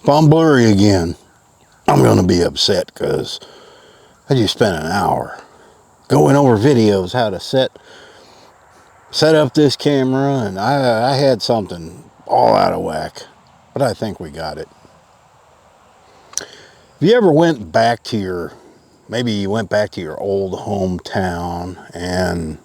If I'm blurry again, I'm going to be upset because I just spent an hour going over videos how to set up this camera, and I had something all out of whack, but I think we got it. If you ever went back to maybe you went back to your old hometown and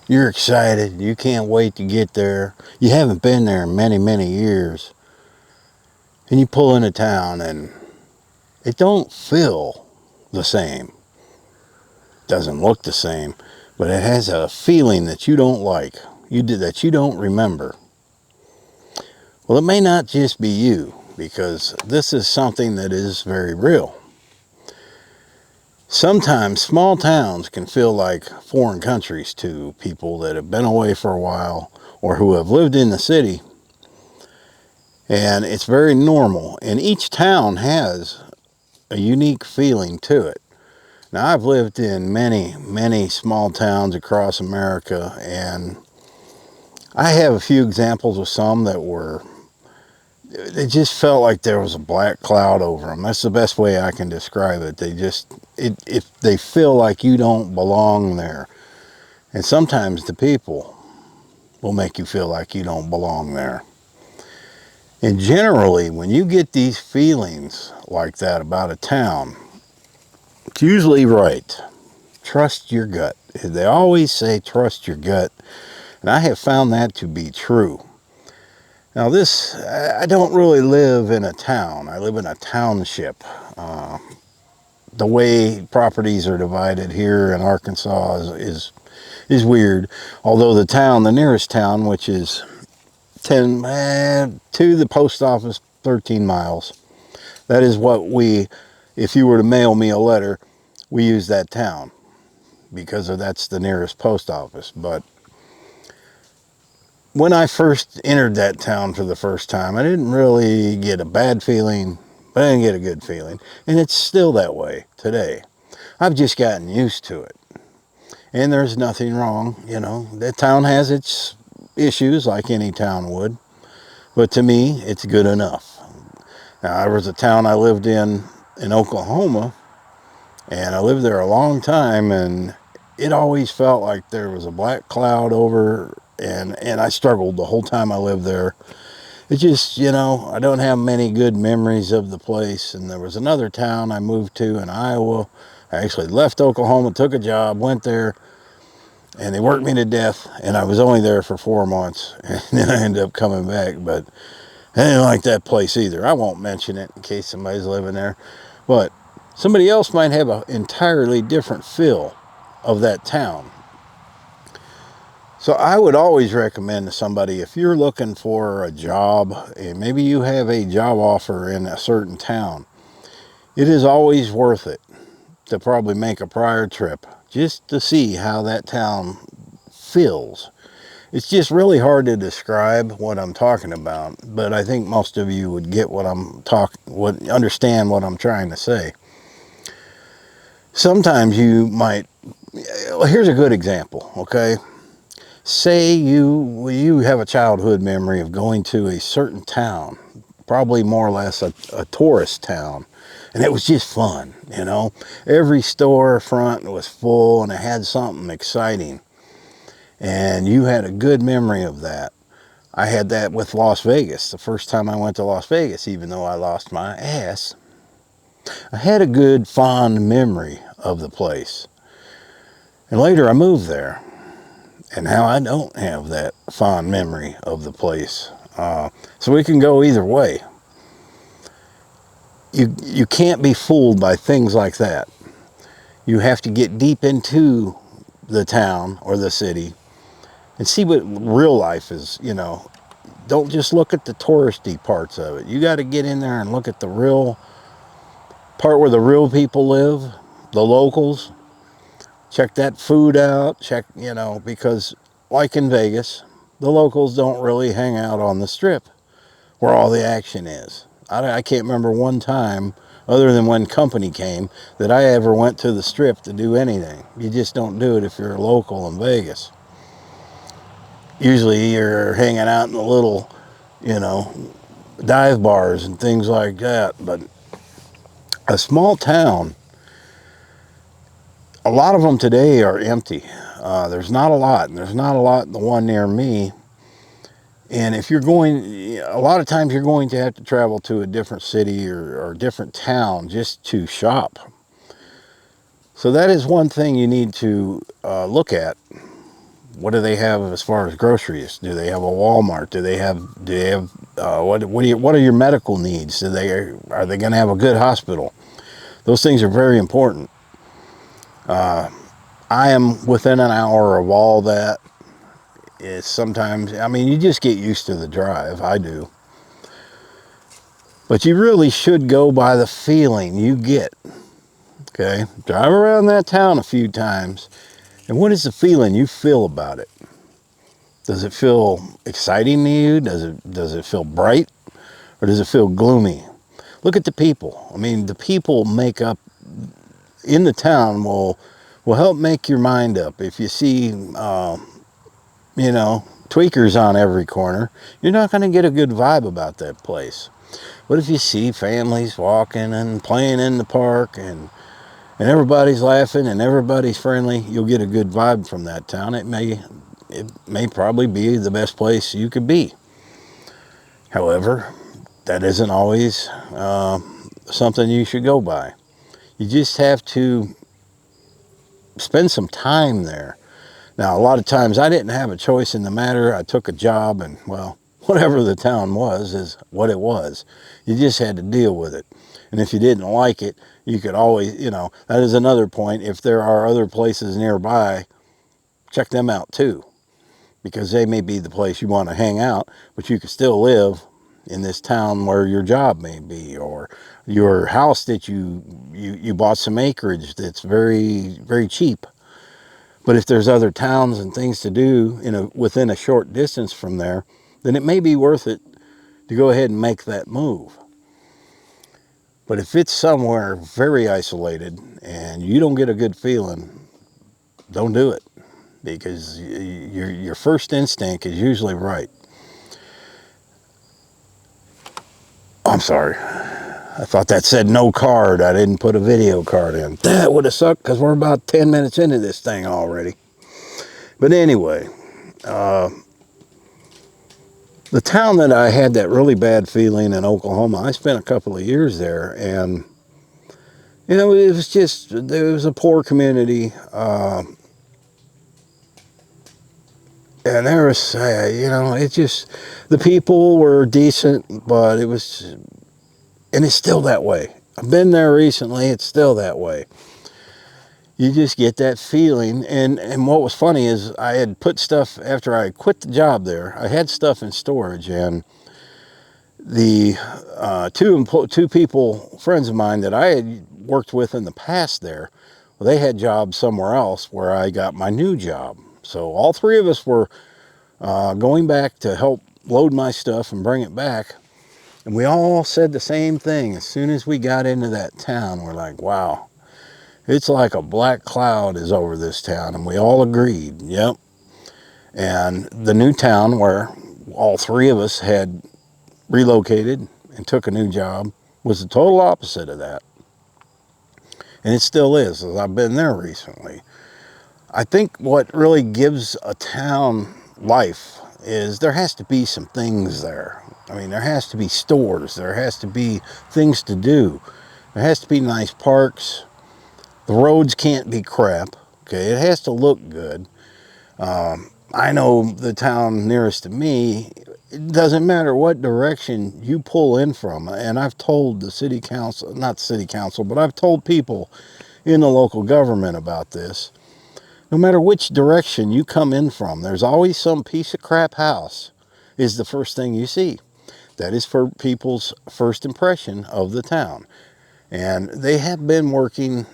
you're excited, you can't wait to get there, you haven't been there in many, many years, and you pull into town and it don't feel the same, doesn't look the same, but it has a feeling that you don't like, that you don't remember. Well, it may not just be you, because this is something that is very real. Sometimes small towns can feel like foreign countries to people that have been away for a while or who have lived in the city. And it's very normal. And each town has a unique feeling to it. Now, I've lived in many, many small towns across America, and I have a few examples of some that it just felt like there was a black cloud over them. That's the best way I can describe it. If they feel like you don't belong there. And sometimes the people will make you feel like you don't belong there. And generally, when you get these feelings like that about a town, it's usually right. Trust your gut. They always say trust your gut. And I have found that to be true. Now I don't really live in a town. I live in a township. The way properties are divided here in Arkansas is weird. Although the nearest town, which is to the post office, 13 miles. That is if you were to mail me a letter, we use that town because that's the nearest post office. But when I first entered that town for the first time, I didn't really get a bad feeling, but I didn't get a good feeling. And it's still that way today. I've just gotten used to it. And there's nothing wrong, That town has its issues like any town would. But to me, it's good enough. Now, there was a town I lived in Oklahoma, and I lived there a long time, and it always felt like there was a black cloud over, and I struggled the whole time I lived there. It just, I don't have many good memories of the place. And there was another town I moved to in Iowa. I actually left Oklahoma, took a job, went there, and they worked me to death, and I was only there for 4 months, and then I ended up coming back. But I didn't like that place either. I won't mention it in case somebody's living there. But somebody else might have an entirely different feel of that town. So I would always recommend to somebody, if you're looking for a job, and maybe you have a job offer in a certain town, it is always worth it to probably make a prior trip just to see how that town feels. It's just really hard to describe what I'm talking about, but I think most of you would get would understand what I'm trying to say. Sometimes here's a good example, okay? Say you have a childhood memory of going to a certain town, probably more or less a tourist town, and it was just fun, Every storefront was full and it had something exciting. And you had a good memory of that. I had that with Las Vegas. The first time I went to Las Vegas, even though I lost my ass, I had a good, fond memory of the place. And later I moved there. And now I don't have that fond memory of the place. So we can go either way. You can't be fooled by things like that. You have to get deep into the town or the city and see what real life is, Don't just look at the touristy parts of it. You got to get in there and look at the real part where the real people live, the locals. Check that food out, because like in Vegas, the locals don't really hang out on the strip where all the action is. I can't remember one time, other than when company came, that I ever went to the strip to do anything. You just don't do it if you're a local in Vegas. Usually you're hanging out in a little, dive bars and things like that. But a small town, a lot of them today are empty. There's not a lot, and there's not a lot in the one near me. And if you're going, a lot of times you're going to have to travel to a different city or a different town just to shop. So that is one thing you need to look at. What do they have as far as groceries? Do they have a Walmart? Do they have what are your medical needs? Are they going to have a good hospital? Those things are very important. I am within an hour of all that. It's sometimes, I mean, you just get used to the drive. I do. But you really should go by the feeling you get. Okay? Drive around that town a few times. And what is the feeling you feel about it? Does it feel exciting to you? Does it feel bright? Or does it feel gloomy? Look at the people. I mean, the people make up in the town will help make your mind up. If you see, tweakers on every corner, you're not going to get a good vibe about that place. But if you see families walking and playing in the park and everybody's laughing and everybody's friendly, you'll get a good vibe from that town. It may probably be the best place you could be. However, that isn't always something you should go by. You just have to spend some time there. Now, a lot of times I didn't have a choice in the matter. I took a job and, well, whatever the town was is what it was. You just had to deal with it. And if you didn't like it, you could always, that is another point. If there are other places nearby, check them out too. Because they may be the place you want to hang out, but you can still live in this town where your job may be, or your house that you bought some acreage that's very, very cheap. But if there's other towns and things to do within a short distance from there, then it may be worth it to go ahead and make that move. But if it's somewhere very isolated and you don't get a good feeling, don't do it, because your first instinct is usually right. I'm sorry. I thought that said no card. I didn't put a video card in. That would have sucked because we're about 10 minutes into this thing already. But anyway, the town that I had that really bad feeling in Oklahoma, I spent a couple of years there, and it was a poor community, and there was, the people were decent, but and it's still that way. I've been there recently, it's still that way. You just get that feeling, and what was funny is I had put stuff, after I quit the job there, I had stuff in storage, and the two people, friends of mine that I had worked with in the past there, well, they had jobs somewhere else where I got my new job. So all three of us were going back to help load my stuff and bring it back. And we all said the same thing. As soon as we got into that town, we're like, wow, it's like a black cloud is over this town. And we all agreed, yep. And the new town where all three of us had relocated and took a new job was the total opposite of that. And it still is, as I've been there recently. I think what really gives a town life is there has to be some things there. I mean, there has to be stores. There has to be things to do. There has to be nice parks. The roads can't be crap. Okay, it has to look good. I know the town nearest to me, it doesn't matter what direction you pull in from. And I've told the city council, not city council, but I've told people in the local government about this. No matter which direction you come in from, there's always some piece of crap house is the first thing you see. That is for people's first impression of the town. And they have been working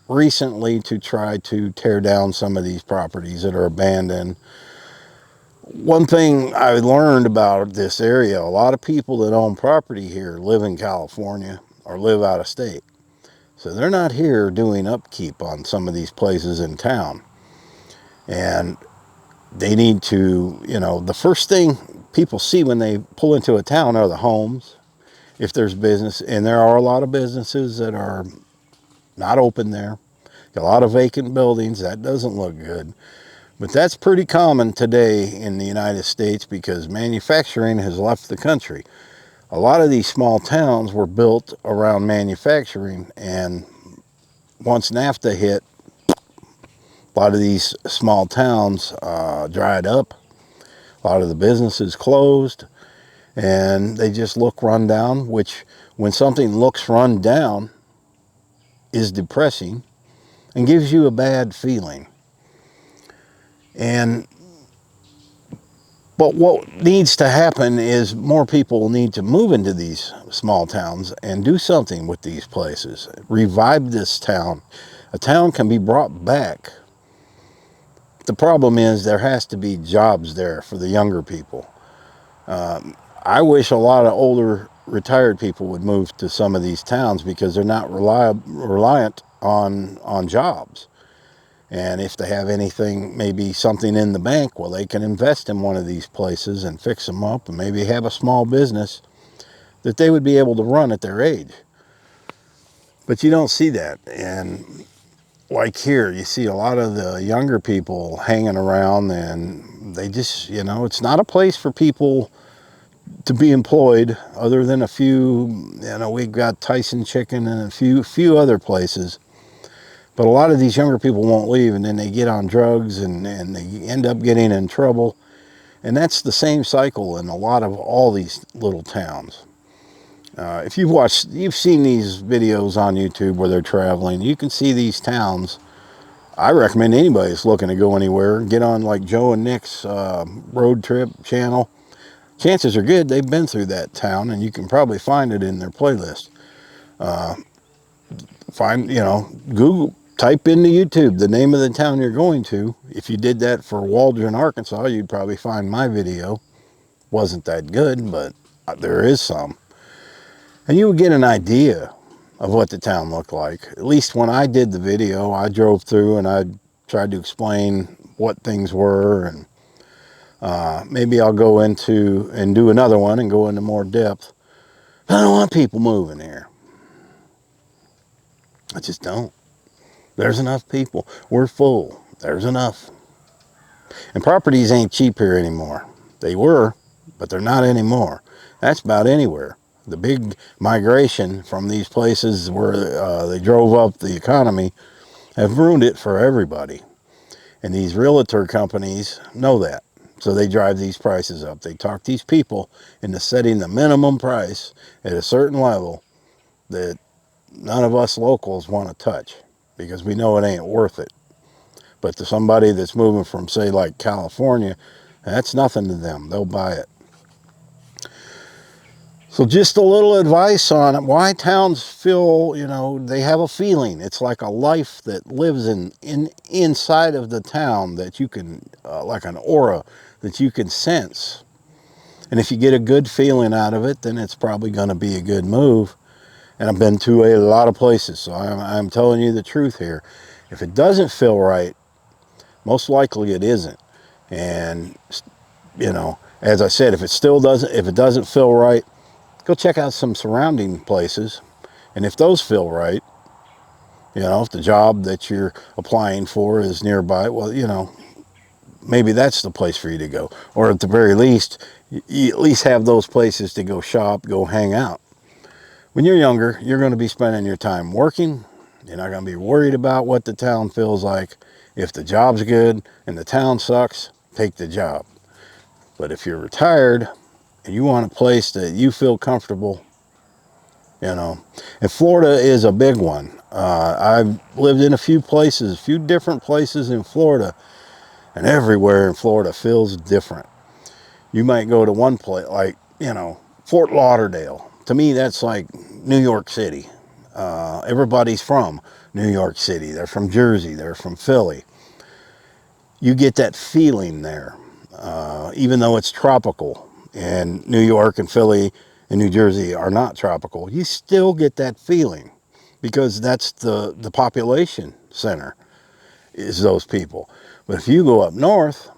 recently to try to tear down some of these properties that are abandoned. One thing I learned about this area, a lot of people that own property here live in California or live out of state. So they're not here doing upkeep on some of these places in town. And they need to, the first thing people see when they pull into a town are the homes if there's business, and there are a lot of businesses that are not open there. A lot of vacant buildings. That doesn't look good. But that's pretty common today in the United States because manufacturing has left the country. A lot of these small towns were built around manufacturing, and once NAFTA hit, a lot of these small towns dried up. A lot of the businesses closed, and they just look run down, which when something looks run down is depressing and gives you a bad feeling. But what needs to happen is more people need to move into these small towns and do something with these places. Revive this town. A town can be brought back. The problem is there has to be jobs there for the younger people. I wish a lot of older retired people would move to some of these towns because they're not reliant on jobs. And if they have anything, maybe something in the bank, well, they can invest in one of these places and fix them up and maybe have a small business that they would be able to run at their age. But you don't see that. And like here, you see a lot of the younger people hanging around, and they just, it's not a place for people to be employed other than a few, we've got Tyson Chicken and a few other places. But a lot of these younger people won't leave, and then they get on drugs and they end up getting in trouble. And that's the same cycle in a lot of all these little towns. If you've seen these videos on YouTube where they're traveling, you can see these towns. I recommend anybody that's looking to go anywhere, get on like Joe and Nick's road trip channel. Chances are good they've been through that town, and you can probably find it in their playlist. Google, type into YouTube the name of the town you're going to. If you did that for Waldron, Arkansas, you'd probably find my video. Wasn't that good, but there is some. And you would get an idea of what the town looked like. At least when I did the video, I drove through and I tried to explain what things were, and maybe I'll go into and do another one and go into more depth. But I don't want people moving here. I just don't. There's enough people. We're full. There's enough. And properties ain't cheap here anymore. They were, but they're not anymore. That's about anywhere. The big migration from these places where they drove up the economy have ruined it for everybody. And these realtor companies know that. So they drive these prices up. They talk these people into setting the minimum price at a certain level that none of us locals want to touch, because we know it ain't worth it. But to somebody that's moving from, say, like California, that's nothing to them. They'll buy it. So just a little advice on why towns feel, they have a feeling. It's like a life that lives inside of the town that you can, like an aura that you can sense. And if you get a good feeling out of it, then it's probably going to be a good move. And I've been to a lot of places, so I'm telling you the truth here. If it doesn't feel right, most likely it isn't. And, as I said, if it doesn't feel right, go check out some surrounding places. And if those feel right, if the job that you're applying for is nearby, well, maybe that's the place for you to go. Or at the very least, you at least have those places to go shop, go hang out. When you're younger, you're going to be spending your time working. You're not going to be worried about what the town feels like. If the job's good and the town sucks, take the job. But if you're retired and you want a place that you feel comfortable, and Florida is a big one. I've lived in a few different places in Florida, and everywhere in Florida feels different. You might go to one place, like, Fort Lauderdale. To me, that's like New York City. Everybody's from New York City. They're from Jersey. They're from Philly. You get that feeling there, even though it's tropical. And New York and Philly and New Jersey are not tropical. You still get that feeling because that's the population center is those people. But if you go up north,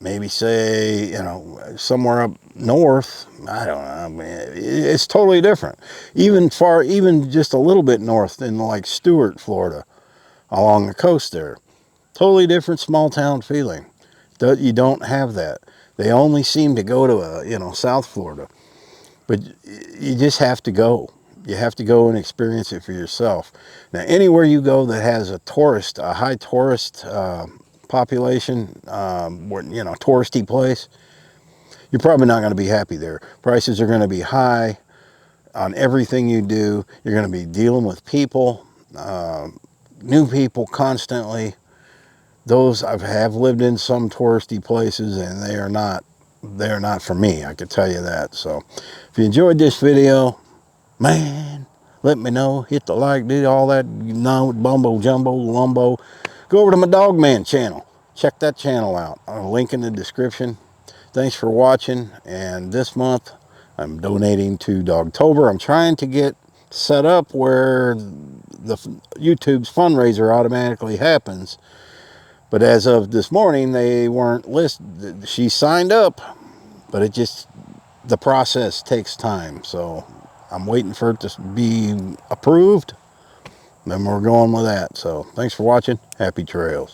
maybe say, you know, somewhere up north. I don't know. I mean, it's totally different. Even just a little bit north in like Stewart, Florida, along the coast there. Totally different small town feeling. You don't have that. They only seem to go to, South Florida. But you just have to go. You have to go and experience it for yourself. Now, anywhere you go that has a high tourist population, touristy place, you're probably not going to be happy there. Prices are going to be high on everything you do. You're going to be dealing with people, new people constantly. Those I have lived in some touristy places, and they're not for me. I can tell you that. So, if you enjoyed this video, man, let me know. Hit the like, do all that, bumbo jumbo lumbo. Go over to my Dogman channel. Check that channel out. I'll link in the description. Thanks for watching. And this month, I'm donating to Dogtober. I'm trying to get set up where the YouTube's fundraiser automatically happens. But as of this morning, they weren't listed. She signed up, but the process takes time. So I'm waiting for it to be approved. Then we're going with that. So thanks for watching. Happy trails.